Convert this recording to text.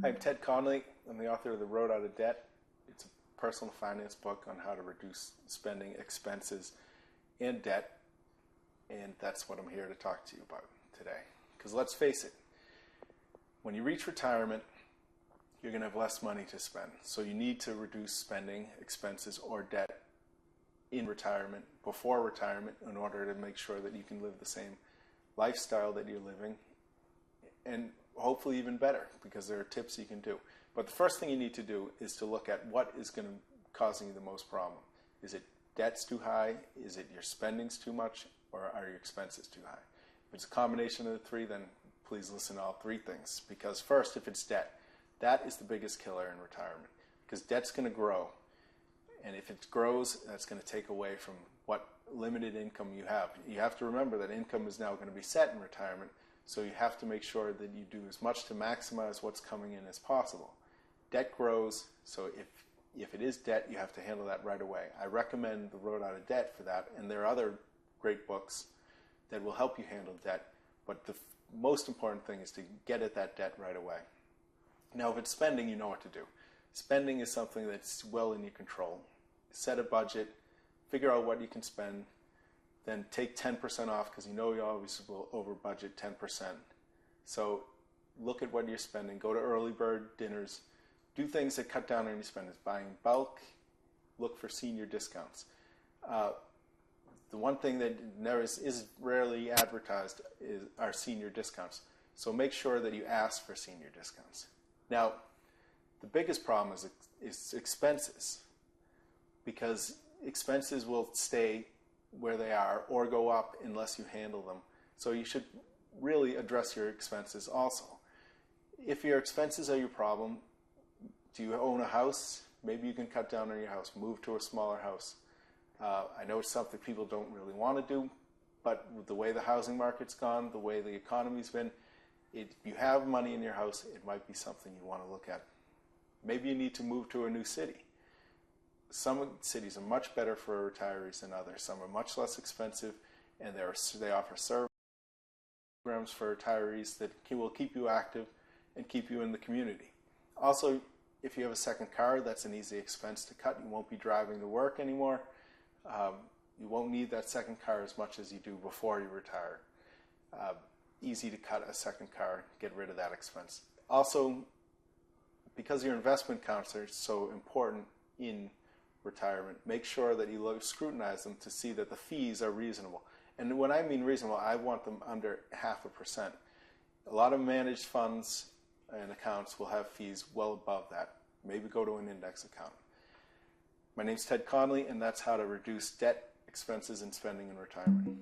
I'm Ted Conley. I'm the author of The Road Out of Debt. It's a personal finance book on how to reduce spending, expenses, and debt. And that's what I'm here to talk to you about today. Because let's face it, when you reach retirement, you're going to have less money to spend. So you need to reduce spending, expenses, or debt in retirement, before retirement, in order to make sure that you can live the same lifestyle that you're living, and hopefully even better, because there are tips you can do. But the first thing you need to do is to look at what is going to causing you the most problem. Is it debt's too high? Is it your spending's too much? Or are your expenses too high? If it's a combination of the three, then please listen to all three things. Because first, if it's debt, that is the biggest killer in retirement, because debt's going to grow. And if it grows, that's going to take away from what limited income you have. You have to remember that income is now going to be set in retirement, so you have to make sure that you do as much to maximize what's coming in as possible. Debt grows, so if it is debt, you have to handle that right away. I recommend The Road Out of Debt for that, and there are other great books that will help you handle debt, but the most important thing is to get at that debt right away. Now, if it's spending, you know what to do. Spending is something that's well in your control. Set a budget, figure out what you can spend, then take 10% off, because you know you always will over budget 10%. So look at what you're spending. Go to early bird dinners. Do things that cut down on your spending. Buying bulk. Look for senior discounts. The one thing that is rarely advertised are senior discounts. So make sure that you ask for senior discounts. Now, the biggest problem is expenses, because expenses will stay where they are or go up unless you handle them. So you should really address your expenses also. If your expenses are your problem, do you own a house? Maybe you can cut down on your house, move to a smaller house. I know it's something people don't really want to do, but with the way the housing market's gone, the way the economy's been, if you have money in your house, it might be something you want to look at. Maybe you need to move to a new city. Some cities are much better for retirees than others. Some are much less expensive, and they offer service programs for retirees that will keep you active and keep you in the community. Also, if you have a second car, that's an easy expense to cut. You won't be driving to work anymore. You won't need that second car as much as you do before you retire. Easy to cut a second car, get rid of that expense. Also, because your investment accounts are so important in retirement, make sure that you scrutinize them to see that the fees are reasonable. And when I mean reasonable, I want them under 0.5%. A lot of managed funds and accounts will have fees well above that. Maybe go to an index account. My name's Ted Conley, and that's how to reduce debt, expenses, and spending in retirement.